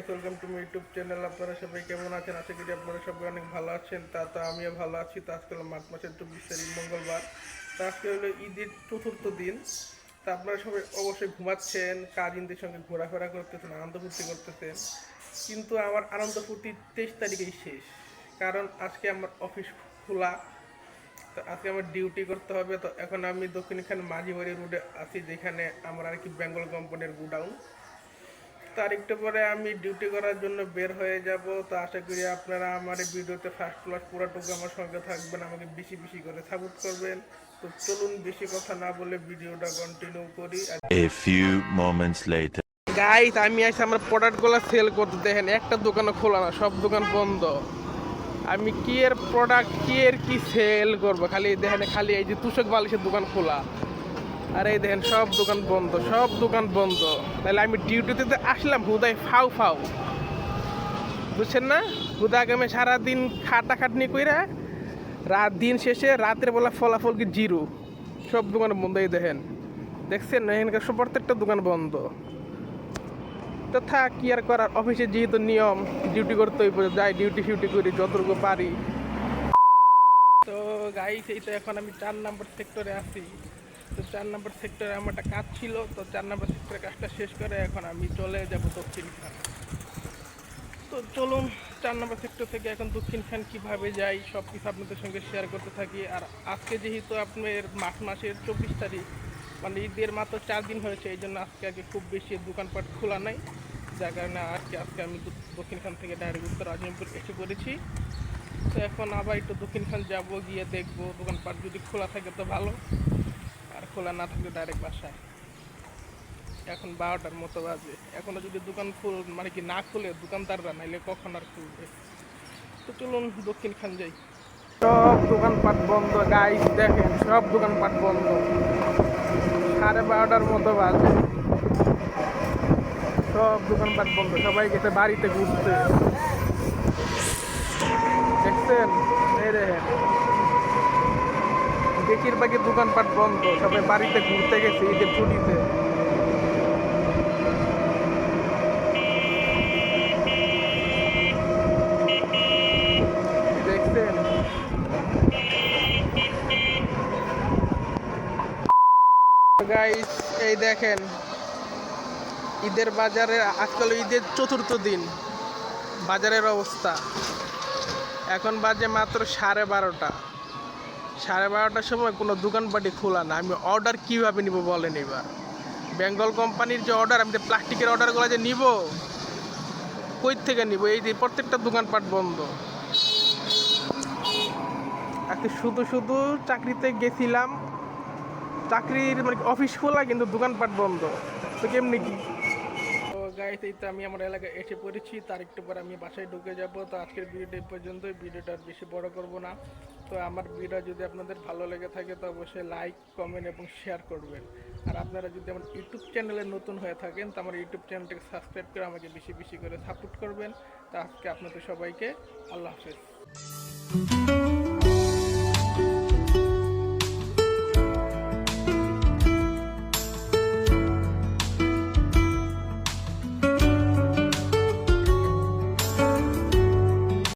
Guys, welcome to my YouTube channel. আপনারা সবাই কেমন আছেন? আশা করি আপনারা সবাই অনেক ভালো আছেন। তো আমিও ভালো আছি। তো আজকে হলো মার্চ মাসের 24 তারিখ, মঙ্গলবার। তো আজকে হলো ঈদের চতুর্থ দিন। তো আপনারা সবাই অবশ্যই ঘুমাচ্ছেন, কাজিনদের সঙ্গে ঘোরাফেরা করতেছেন, আনন্দ ফুর্তি করতেছেন। কিন্তু আমার আনন্দ ফুর্তি 23 তারিখেই শেষ, কারণ আজকে আমার অফিস খোলা। তো আজকে আমার ডিউটি করতে হবে। তো এখন আমি দক্ষিণখান মাঝিবাড়ি রোডে আছি, যেখানে আমার আর কি বেঙ্গল কোম্পানির গোডাউন। তার একটু পরে আমি ডিউটি করার জন্য বের হয়ে যাব। তো আশা করি আপনারা আমার এই ভিডিওতে ফার্স্ট ক্লাস পুরাটুকু আমার সঙ্গে থাকবেন, আমাকে বেশি বেশি করে সাপোর্ট করবেন। তো চলুন বেশি কথা না বলে ভিডিওটা কন্টিনিউ করি। A few moments later. Guys, আমি আইসি আমার প্রোডাক্টগুলো সেল করতে। দেখেন একটা দোকানও খোলা না, সব দোকান বন্ধ। আমি কি এর প্রোডাক্ট কি সেল করবো? খালি দেখেন, খালি এই যে তুষক বালিশের দোকান খোলা, আর এই দেখেন সব দোকান বন্ধ, সব দোকান বন্ধ। তাহলে আমি ডিউটিতে আসলাম হুদায় ফাউ ফাউ, বুঝছেন না? হুদাকে আমি সারাদিন খাটাখাটনি কইরা দিন শেষে রাতের বেলা ফলাফল কি জিরো। সব দোকান বন্ধ। এই দেখেন, দেখছেন না? এখানকার সব প্রত্যেকটা দোকান বন্ধ। তো থাক, কি আর করার, অফিসে যেহেতু নিয়ম, ডিউটি করতে হইব, যাই ডিউটি ফিউটি করি যতটুকু পারি। তো গাইস, এই তো এখন আমি 4 নম্বর সেক্টরে আছি। তো 4 নম্বর সেক্টরে আমার একটা কাজ ছিল। তো 4 নম্বর সেক্টরে কাজটা শেষ করে এখন আমি চলে যাব দক্ষিণখান। তো চলুন 4 নম্বর সেক্টর থেকে এখন দক্ষিণখান কীভাবে যাই সব কিছু আপনাদের সঙ্গে শেয়ার করতে থাকি। আর আজকে যেহেতু আপনার মার্চ মাসের 24 তারিখ, মানে ঈদের মাত্র 4 দিন হয়েছে, এই জন্য আজকে খুব বেশি দোকানপাট খোলা নাই, যার কারণে আজকে আমি দক্ষিণখান থেকে ডাইরেক্ট উত্তর আজিমপুর এসে পড়েছি। তো এখন আবার একটু দক্ষিণখান যাব, গিয়ে দেখবো দোকানপাট যদি খোলা থাকে তো ভালো, আর খোলা না থাকলে ডাইরেক্ট বাসায়। এখন 12টার মতো বাজে, এখনো যদি দোকান মানে কি না খুলে দোকানদাররা, নাইলে কখন আর খুলবে। তো চলুন দক্ষিণখান যাই। সব দোকানপাট বন্ধ গাইস, দেখেন সব দোকানপাট বন্ধ। 12:30টার মতো বাজে, সব দোকানপাট বন্ধ, সবাই গেছে বাড়িতে ঘুরতে। দেখছেন? এই দেখেন, বেশিরভাগই দোকানপাট বন্ধ, সবাই বাড়িতে ঘুরতে গেছে ঈদের ছুটিতে। দেখছেন? গাইস, এই দেখেন ঈদের বাজারে, আজকাল ঈদের চতুর্থ দিন, বাজারের অবস্থা। এখন বাজে মাত্র 12:30। 12:30টার সময় কোনো দোকানপাটি খোলা না। আমি অর্ডার কীভাবে নিব বলেন? এবার বেঙ্গল কোম্পানির যে অর্ডার, আমি যে প্লাস্টিকের অর্ডারগুলো যে নিব, কই থেকে নিব? এই যে প্রত্যেকটা দোকানপাট বন্ধ। আজকে শুধু শুধু চাকরিতে গেছিলাম, চাকরির মানে অফিস খোলা কিন্তু দোকানপাট বন্ধ, তো কেমনি কি? তো গাইস, এই তো আমি আমার এলাকায় এসে পড়েছি। তার একটু পর আমি বাসায় ঢুকে যাব। তো আজকের ভিডিওটা এই পর্যন্তই, ভিডিওটা আর বেশি বড় করব না। তো আমার ভিডিও যদি আপনাদের ভালো লেগে থাকে তো অবশ্যই লাইক, কমেন্ট এবং শেয়ার করবেন। আর আপনারা যদি আমার ইউটিউব চ্যানেলে নতুন হয়ে থাকেন তো আমার ইউটিউব চ্যানেলটাকে সাবস্ক্রাইব করে আমাকে বেশি বেশি করে সাপোর্ট করবেন। তো আজকে আপনাদের সবাইকে আল্লাহ হাফেজ।